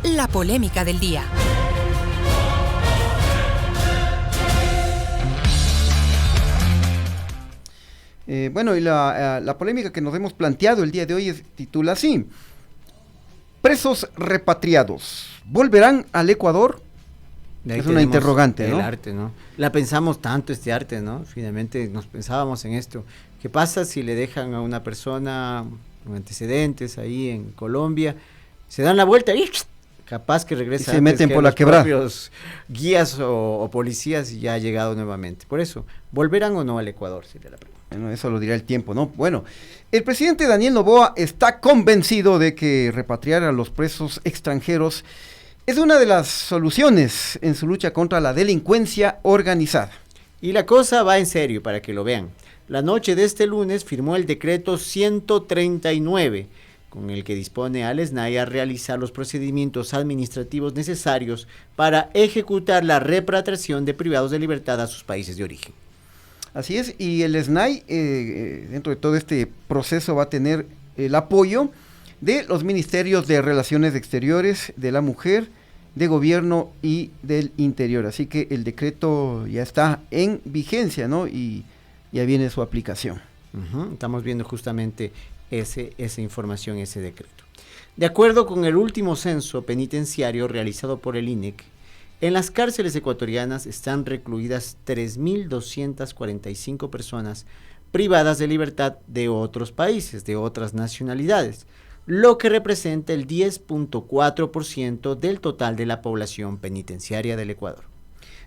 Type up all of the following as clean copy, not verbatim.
la polémica del día. Bueno, y la polémica que nos hemos planteado el día de hoy titula así: presos repatriados, ¿volverán al Ecuador? Es una interrogante, ¿no? El arte, ¿no? La pensamos tanto, este arte, ¿no? Finalmente nos pensábamos en esto. ¿Qué pasa si le dejan a una persona con antecedentes ahí en Colombia, se dan la vuelta y capaz que regresa, y se meten por la quebrada, propios guías o policías, y ya ha llegado nuevamente? Por eso, ¿volverán o no al Ecuador? Sería la pregunta. Bueno, eso lo dirá el tiempo, ¿no? Bueno, el presidente Daniel Noboa está convencido de que repatriar a los presos extranjeros es una de las soluciones en su lucha contra la delincuencia organizada. Y la cosa va en serio, para que lo vean. La noche de este lunes firmó el decreto 139, con el que dispone al SNAI a realizar los procedimientos administrativos necesarios para ejecutar la repatriación de privados de libertad a sus países de origen. Así es, y el SNAI, dentro de todo este proceso, va a tener el apoyo de los ministerios de Relaciones Exteriores, de la Mujer, de Gobierno y del Interior. Así que el decreto ya está en vigencia, ¿no? Y ya viene su aplicación. Estamos viendo justamente esa información, ese decreto. De acuerdo con el último censo penitenciario realizado por el INEC, en las cárceles ecuatorianas están recluidas 3.245 personas privadas de libertad de otros países, de otras nacionalidades, lo que representa el 10.4% del total de la población penitenciaria del Ecuador.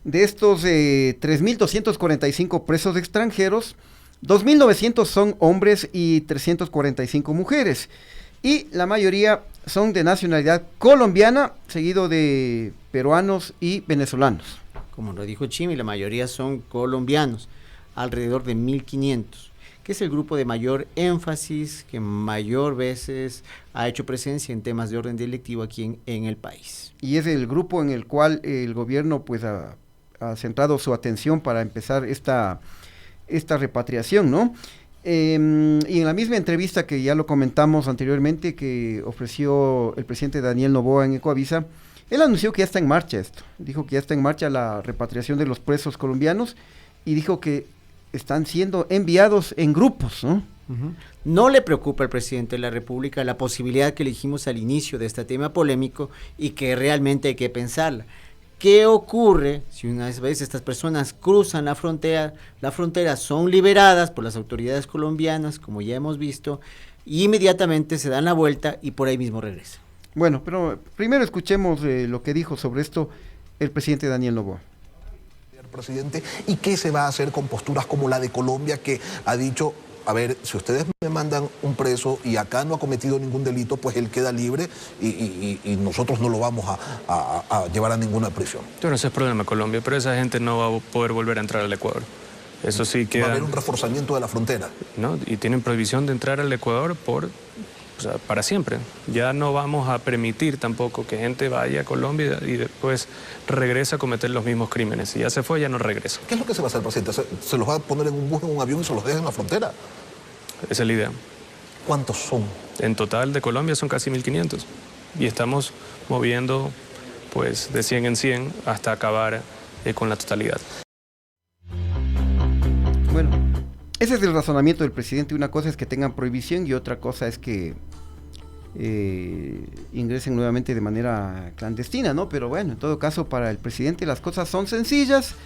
De estos 3.245 presos extranjeros, 2.900 son hombres y 345 mujeres, y la mayoría son de nacionalidad colombiana, seguido de peruanos y venezolanos. Como lo dijo Chimi, la mayoría son colombianos, alrededor de 1.500, que es el grupo de mayor énfasis, que mayor veces ha hecho presencia en temas de orden delictivo aquí en el país. Y es el grupo en el cual el gobierno pues ha centrado su atención para empezar esta repatriación, ¿no? Y en la misma entrevista que ya lo comentamos anteriormente, que ofreció el presidente Daniel Noboa en Ecoavisa, él anunció que ya está en marcha esto. Dijo que ya está en marcha la repatriación de los presos colombianos y dijo que están siendo enviados en grupos, ¿no? No le preocupa al presidente de la República la posibilidad que elegimos al inicio de este tema polémico y que realmente hay que pensarla. ¿Qué ocurre si una vez estas personas cruzan la frontera, son liberadas por las autoridades colombianas, como ya hemos visto, y inmediatamente se dan la vuelta y por ahí mismo regresan? Bueno, pero primero escuchemos lo que dijo sobre esto el presidente Daniel Noboa. Presidente, ¿y qué se va a hacer con posturas como la de Colombia, que ha dicho: a ver, si ustedes me mandan un preso y acá no ha cometido ningún delito, pues él queda libre y nosotros no lo vamos a llevar a ninguna prisión? Bueno, ese es el problema de Colombia, pero esa gente no va a poder volver a entrar al Ecuador. Eso sí queda... Va a haber un reforzamiento de la frontera. ¿No? Y tienen prohibición de entrar al Ecuador para siempre. Ya no vamos a permitir tampoco que gente vaya a Colombia y después regrese a cometer los mismos crímenes. Si ya se fue, ya no regresa. ¿Qué es lo que se va a hacer, presidente? ¿Se los va a poner en un bus, en un avión y se los deja en la frontera? Esa es la idea. ¿Cuántos son? En total de Colombia son casi 1.500. Y estamos moviendo pues de 100 en 100 hasta acabar con la totalidad. Bueno, ese es el razonamiento del presidente. Una cosa es que tengan prohibición y otra cosa es que ingresen nuevamente de manera clandestina, ¿no? Pero bueno, en todo caso, para el presidente las cosas son sencillas.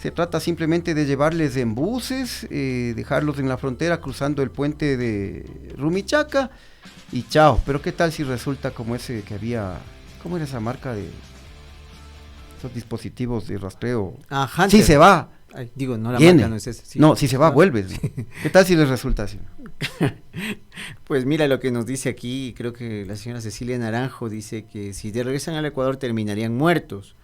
Se trata simplemente de llevarles en buses, dejarlos en la frontera cruzando el puente de Rumichaca y chao. Pero qué tal si resulta como ese que había, ¿cómo era esa marca de esos dispositivos de rastreo? Hunter. Sí se va. Ay, digo, no, la viene. marca no es esa. Sí. No, si se va, vuelves. ¿Qué tal si les resulta así? Pues mira lo que nos dice aquí, creo que la señora Cecilia Naranjo dice que si regresan al Ecuador terminarían muertos.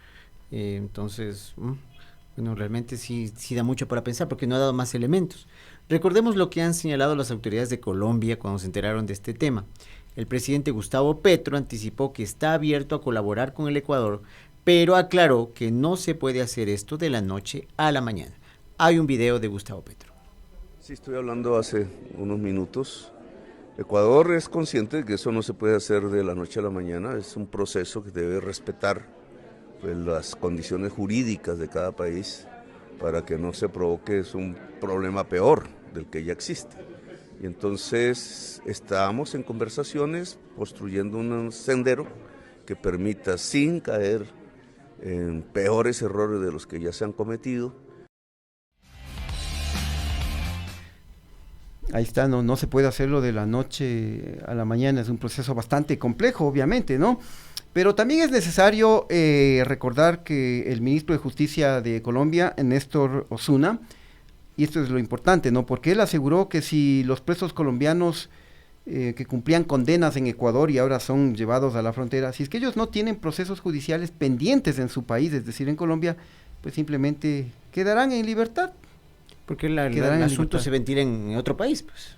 Entonces, bueno, realmente sí da mucho para pensar porque no ha dado más elementos. Recordemos lo que han señalado las autoridades de Colombia cuando se enteraron de este tema. El presidente Gustavo Petro anticipó que está abierto a colaborar con el Ecuador, pero aclaró que no se puede hacer esto de la noche a la mañana. Hay un video de Gustavo Petro. Sí, estoy hablando hace unos minutos Ecuador es consciente de que eso no se puede hacer de la noche a la mañana, es un proceso que debe respetar pues, las condiciones jurídicas de cada país para que no se provoque un problema peor del que ya existe. Y entonces estamos en conversaciones construyendo un sendero que permita, sin caer en peores errores de los que ya se han cometido. Ahí está, no se puede hacerlo de la noche a la mañana, es un proceso bastante complejo, obviamente, ¿no? Pero también es necesario recordar que el ministro de Justicia de Colombia, Néstor Osuna, y esto es lo importante, ¿no? Porque él aseguró que si los presos colombianos que cumplían condenas en Ecuador y ahora son llevados a la frontera, si es que ellos no tienen procesos judiciales pendientes en su país, es decir, en Colombia, pues simplemente quedarán en libertad. Porque el asunto se ventila en otro país, pues.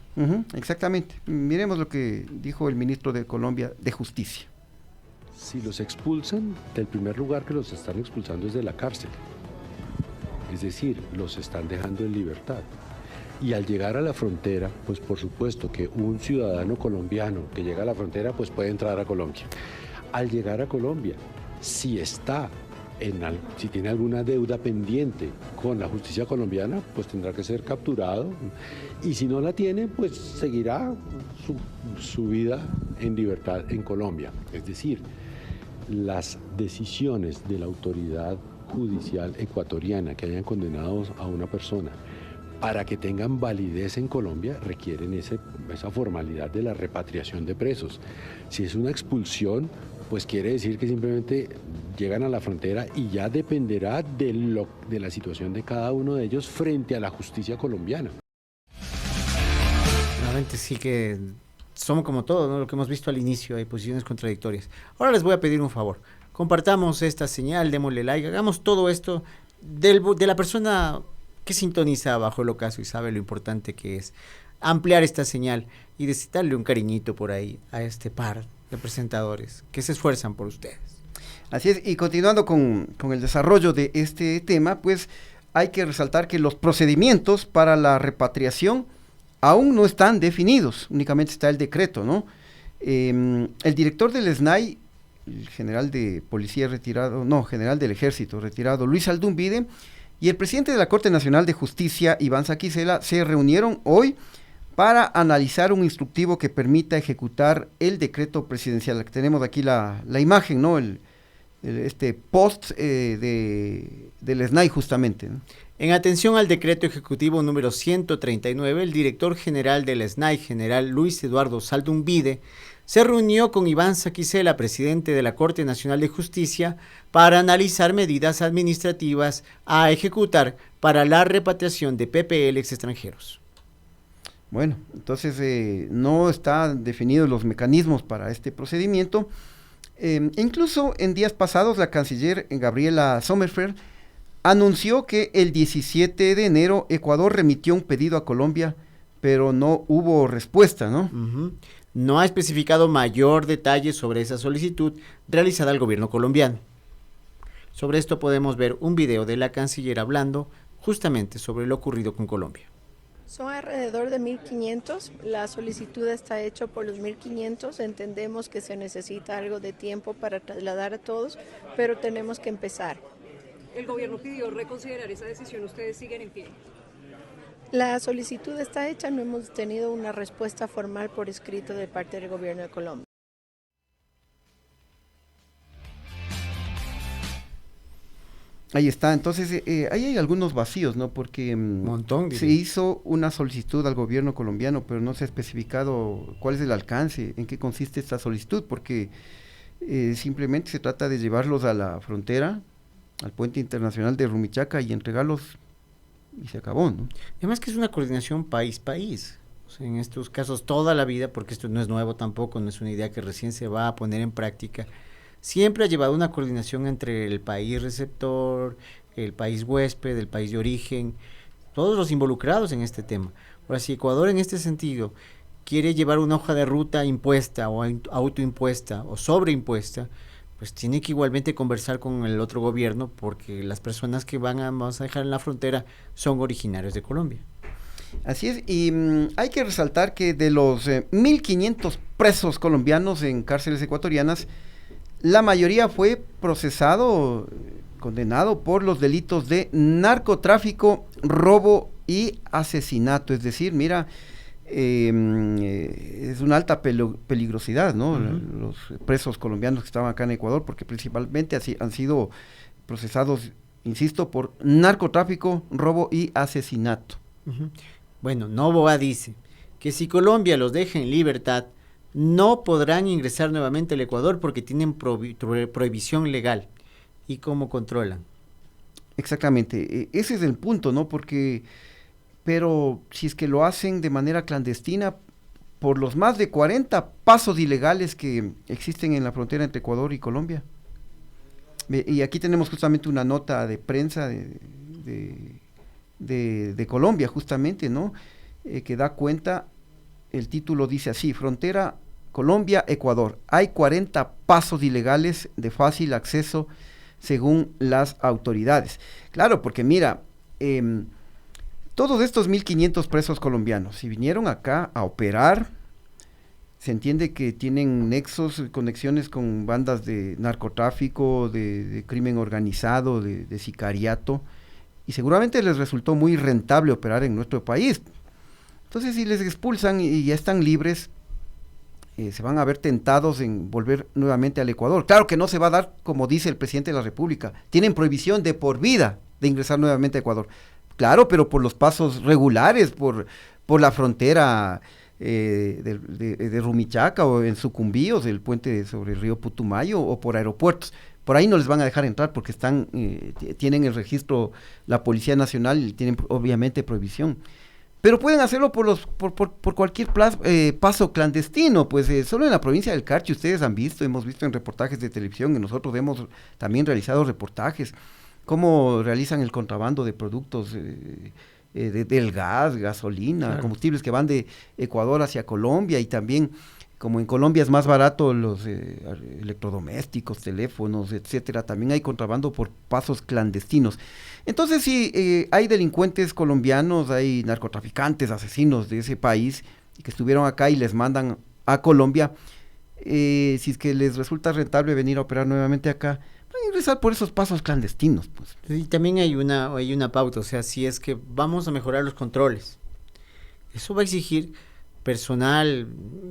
Exactamente. Miremos lo que dijo el ministro de Colombia de Justicia. Si los expulsan, del primer lugar que los están expulsando es de la cárcel. Es decir, los están dejando en libertad. Y al llegar a la frontera, pues por supuesto que un ciudadano colombiano que llega a la frontera, pues puede entrar a Colombia. Al llegar a Colombia, si tiene alguna deuda pendiente con la justicia colombiana, pues tendrá que ser capturado. Y si no la tiene, pues seguirá su vida en libertad en Colombia. Es decir, las decisiones de la autoridad judicial ecuatoriana que hayan condenado a una persona para que tengan validez en Colombia requieren esa formalidad de la repatriación de presos. Si es una expulsión, pues quiere decir que simplemente llegan a la frontera y ya dependerá de la situación de cada uno de ellos frente a la justicia colombiana. Realmente sí que somos como todo, ¿no? Lo que hemos visto al inicio, hay posiciones contradictorias. Ahora les voy a pedir un favor. Compartamos esta señal, démosle like, hagamos todo esto de la persona que sintoniza bajo el ocaso y sabe lo importante que es ampliar esta señal y darle un cariñito por ahí a este par de presentadores que se esfuerzan por ustedes. Así es, y continuando con el desarrollo de este tema, pues hay que resaltar que los procedimientos para la repatriación aún no están definidos, únicamente está el decreto, ¿no? El director del SNAI, el general de policía retirado, general del ejército retirado, Luis Aldumbide, y el presidente de la Corte Nacional de Justicia, Iván Saquicela, se reunieron hoy para analizar un instructivo que permita ejecutar el decreto presidencial. Tenemos aquí la imagen, ¿no? Este post del SNAI justamente, ¿no? En atención al decreto ejecutivo número 139, el director general del SNAI, general Luis Eduardo Saldumbide, se reunió con Iván Saquicela, presidente de la Corte Nacional de Justicia, para analizar medidas administrativas a ejecutar para la repatriación de PPLs extranjeros. Bueno, entonces no están definidos los mecanismos para este procedimiento. Incluso en días pasados la canciller Gabriela Sommerfeld anunció que el 17 de enero Ecuador remitió un pedido a Colombia, pero no hubo respuesta, ¿no? No ha especificado mayor detalle sobre esa solicitud realizada al gobierno colombiano. Sobre esto podemos ver un video de la canciller hablando justamente sobre lo ocurrido con Colombia. Son alrededor de 1.500, la solicitud está hecha por los 1.500, entendemos que se necesita algo de tiempo para trasladar a todos, pero tenemos que empezar. El gobierno pidió reconsiderar esa decisión, ¿ustedes siguen en pie? La solicitud está hecha, no hemos tenido una respuesta formal por escrito de parte del gobierno de Colombia. Ahí está, entonces ahí hay algunos vacíos, ¿no? Porque se hizo una solicitud al gobierno colombiano, pero no se ha especificado cuál es el alcance, en qué consiste esta solicitud, porque simplemente se trata de llevarlos a la frontera, al puente internacional de Rumichaca y entregarlos y se acabó, ¿no? Además que es una coordinación país-país, o sea, en estos casos toda la vida, porque esto no es nuevo tampoco, no es una idea que recién se va a poner en práctica, siempre ha llevado una coordinación entre el país receptor, el país huésped, el país de origen, todos los involucrados en este tema. Ahora, si Ecuador en este sentido quiere llevar una hoja de ruta impuesta o autoimpuesta o sobreimpuesta, pues tiene que igualmente conversar con el otro gobierno porque las personas que vamos a dejar en la frontera son originarios de Colombia. Así es, y hay que resaltar que de los 1.500 presos colombianos en cárceles ecuatorianas, la mayoría fue procesado, condenado por los delitos de narcotráfico, robo y asesinato. Es decir, mira, es una alta peligrosidad, ¿no? Los presos colombianos que estaban acá en Ecuador, porque principalmente han sido procesados, insisto, por narcotráfico, robo y asesinato. Bueno, Novoa dice que si Colombia los deja en libertad, no podrán ingresar nuevamente al Ecuador porque tienen prohibición legal. ¿Y cómo controlan? Exactamente, ese es el punto, ¿no? Pero si es que lo hacen de manera clandestina, por los más de 40 pasos ilegales que existen en la frontera entre Ecuador y Colombia. Y aquí tenemos justamente una nota de prensa de Colombia, justamente, ¿no? Que da cuenta, el título dice así: frontera Colombia-Ecuador, hay 40 pasos ilegales de fácil acceso según las autoridades. Claro, porque mira, todos estos 1.500 presos colombianos, si vinieron acá a operar, se entiende que tienen nexos, conexiones con bandas de narcotráfico, de crimen organizado, de sicariato, y seguramente les resultó muy rentable operar en nuestro país. Entonces, si les expulsan y ya están libres, se van a ver tentados en volver nuevamente al Ecuador. Claro que no se va a dar, como dice el presidente de la República, tienen prohibición de por vida de ingresar nuevamente a Ecuador. Claro, pero por los pasos regulares, por la frontera de Rumichaca o en Sucumbíos, el puente sobre el río Putumayo, o por aeropuertos. Por ahí no les van a dejar entrar porque tienen el registro, la Policía Nacional, y tienen obviamente prohibición. Pero pueden hacerlo por cualquier paso clandestino, pues solo en la provincia del Carchi ustedes hemos visto en reportajes de televisión, y nosotros hemos también realizado reportajes, cómo realizan el contrabando de productos del gas, gasolina, claro, combustibles que van de Ecuador hacia Colombia, y también, como en Colombia es más barato los electrodomésticos, teléfonos, etcétera, también hay contrabando por pasos clandestinos. Entonces sí, hay delincuentes colombianos, hay narcotraficantes, asesinos de ese país que estuvieron acá y les mandan a Colombia. Si es que les resulta rentable venir a operar nuevamente acá, pueden ingresar por esos pasos clandestinos, pues. Y también hay una pauta, o sea, si es que vamos a mejorar los controles, eso va a exigir personal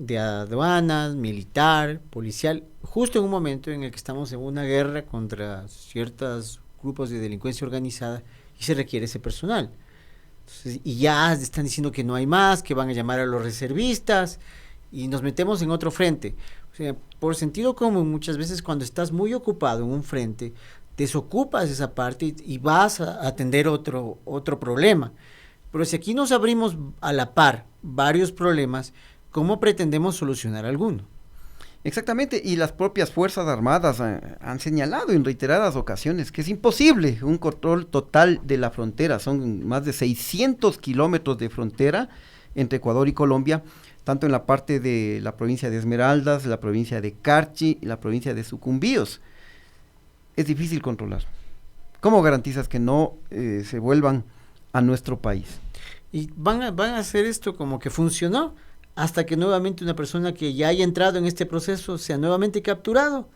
de aduanas, militar, policial, justo en un momento en el que estamos en una guerra contra ciertos grupos de delincuencia organizada y se requiere ese personal. Entonces, y ya están diciendo que no hay más, que van a llamar a los reservistas, y nos metemos en otro frente. O sea, por sentido común, muchas veces cuando estás muy ocupado en un frente, desocupas esa parte y vas a atender otro problema. Pero si aquí nos abrimos a la par varios problemas, ¿cómo pretendemos solucionar alguno? Exactamente, y las propias Fuerzas Armadas han señalado en reiteradas ocasiones que es imposible un control total de la frontera. Son más de 600 kilómetros de frontera entre Ecuador y Colombia, tanto en la parte de la provincia de Esmeraldas, la provincia de Carchi y la provincia de Sucumbíos. Es difícil controlar. ¿Cómo garantizas que no se vuelvan a nuestro país? Y van a hacer esto como que funcionó, hasta que nuevamente una persona que ya haya entrado en este proceso sea nuevamente capturado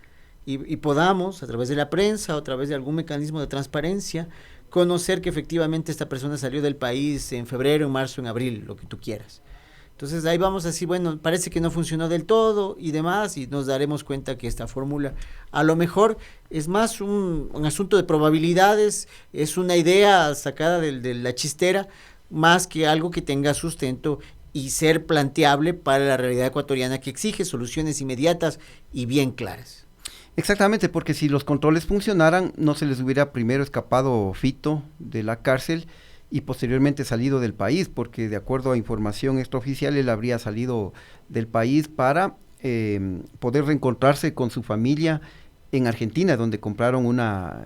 y podamos, a través de la prensa o a través de algún mecanismo de transparencia, conocer que efectivamente esta persona salió del país en febrero, en marzo, en abril, lo que tú quieras. Entonces ahí vamos así, bueno, parece que no funcionó del todo y demás, y nos daremos cuenta que esta fórmula a lo mejor es más un asunto de probabilidades, es una idea sacada de la chistera, más que algo que tenga sustento y ser planteable para la realidad ecuatoriana, que exige soluciones inmediatas y bien claras. Exactamente, porque si los controles funcionaran, no se les hubiera primero escapado Fito de la cárcel y posteriormente salido del país, porque de acuerdo a información extraoficial, él habría salido del país para poder reencontrarse con su familia en Argentina, donde compraron una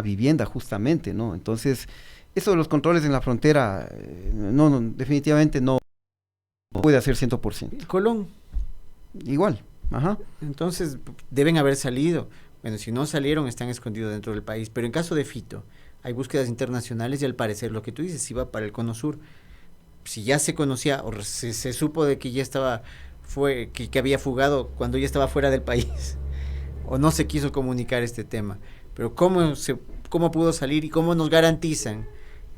vivienda justamente, ¿no? Entonces, eso de los controles en la frontera, definitivamente no puede hacer 100%. Colón. Igual, ajá. Entonces, deben haber salido. Bueno, si no salieron, están escondidos dentro del país. Pero en caso de Fito, hay búsquedas internacionales y al parecer lo que tú dices iba para el Cono Sur. Si ya se conocía o se supo de que ya estaba, que había fugado cuando ya estaba fuera del país, o no se quiso comunicar este tema, pero cómo pudo salir y cómo nos garantizan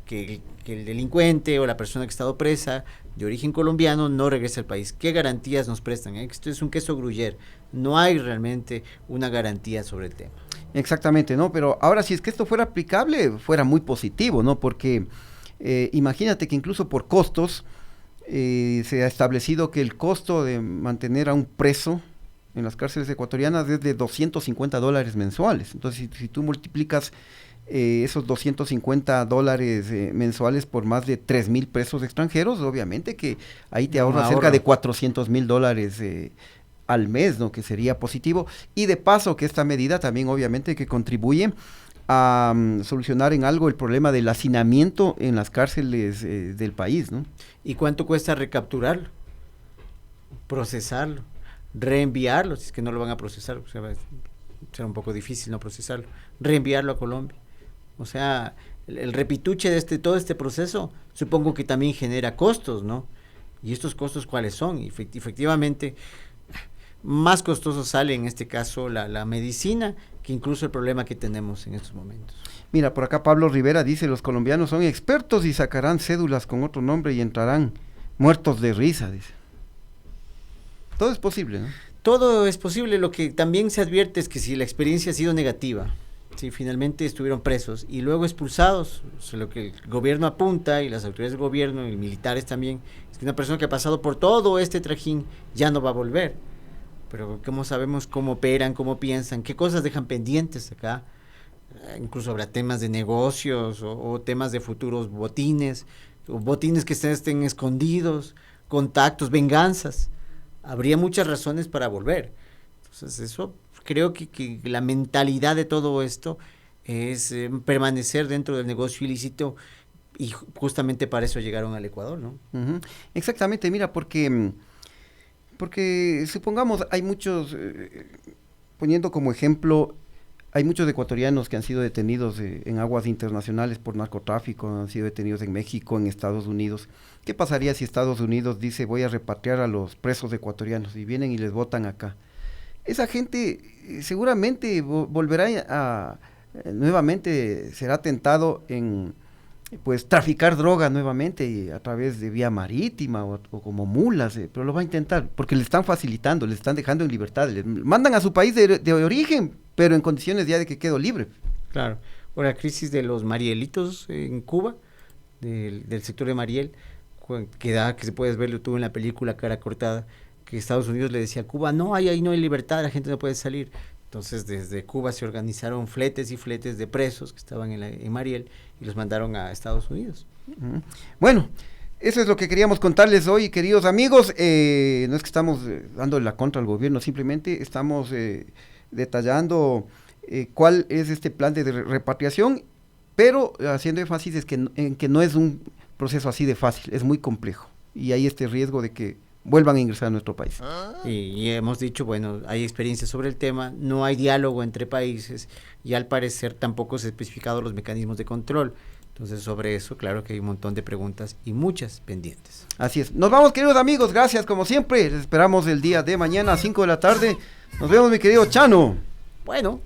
que el delincuente o la persona que ha estado presa de origen colombiano no regrese al país. ¿Qué garantías nos prestan? Esto es un queso gruyere, no hay realmente una garantía sobre el tema. Exactamente, ¿no? Pero ahora, si es que esto fuera aplicable, fuera muy positivo, ¿no? Porque imagínate que incluso por costos, se ha establecido que el costo de mantener a un preso en las cárceles ecuatorianas es de $250 mensuales. Entonces, si tú multiplicas esos $250 mensuales por más de 3,000 presos extranjeros, obviamente que ahí te ahorras cerca de $400,000 al mes, ¿no? Que sería positivo. Y de paso que esta medida también obviamente que contribuye a solucionar en algo el problema del hacinamiento en las cárceles del país, ¿no? ¿Y cuánto cuesta recapturarlo? Procesarlo, reenviarlo, si es que no lo van a procesar, o sea, será un poco difícil no procesarlo, reenviarlo a Colombia. O sea, el repituche de todo este proceso, supongo que también genera costos, ¿no? ¿Y estos costos cuáles son? Efectivamente, más costoso sale en este caso la medicina que incluso el problema que tenemos en estos momentos. Mira, por acá Pablo Rivera dice, los colombianos son expertos y sacarán cédulas con otro nombre y entrarán muertos de risa, dice. Todo es posible, ¿no? Todo es posible, lo que también se advierte es que si la experiencia ha sido negativa, si finalmente estuvieron presos y luego expulsados, o sea, lo que el gobierno apunta y las autoridades del gobierno y militares también, es que una persona que ha pasado por todo este trajín ya no va a volver. Pero ¿cómo sabemos cómo operan, cómo piensan, qué cosas dejan pendientes acá? Incluso habrá temas de negocios o temas de futuros botines, o botines que estén escondidos, contactos, venganzas. Habría muchas razones para volver. Entonces eso, creo que la mentalidad de todo esto es permanecer dentro del negocio ilícito y justamente para eso llegaron al Ecuador, ¿no? Uh-huh. Exactamente, mira, porque supongamos hay muchos, poniendo como ejemplo, hay muchos ecuatorianos que han sido detenidos en aguas internacionales por narcotráfico, han sido detenidos en México, en Estados Unidos. ¿Qué pasaría si Estados Unidos dice voy a repatriar a los presos ecuatorianos y vienen y les botan acá? Esa gente seguramente volverá nuevamente será tentado en pues traficar droga nuevamente a través de vía marítima o como mulas, pero lo va a intentar porque le están facilitando, le están dejando en libertad, le mandan a su país de origen, pero en condiciones ya de que quedó libre. Claro, o la crisis de los marielitos en Cuba, del sector de Mariel, que se puede verlo tú en la película Cara Cortada, que Estados Unidos le decía a Cuba, no, ahí no hay libertad, la gente no puede salir. Entonces desde Cuba se organizaron fletes y fletes de presos que estaban en Mariel y los mandaron a Estados Unidos. Uh-huh. Bueno, eso es lo que queríamos contarles hoy, queridos amigos. No es que estamos dando la contra al gobierno, simplemente estamos detallando cuál es este plan de repatriación, pero haciendo énfasis en que no es un proceso así de fácil, es muy complejo y hay este riesgo de que vuelvan a ingresar a nuestro país. Y hemos dicho, bueno, hay experiencia sobre el tema, no hay diálogo entre países y al parecer tampoco se han especificado los mecanismos de control. Entonces sobre eso, claro que hay un montón de preguntas y muchas pendientes. Así es. Nos vamos, queridos amigos, gracias como siempre. Les esperamos el día de mañana a 5 de la tarde. Nos vemos, mi querido Chano. Bueno.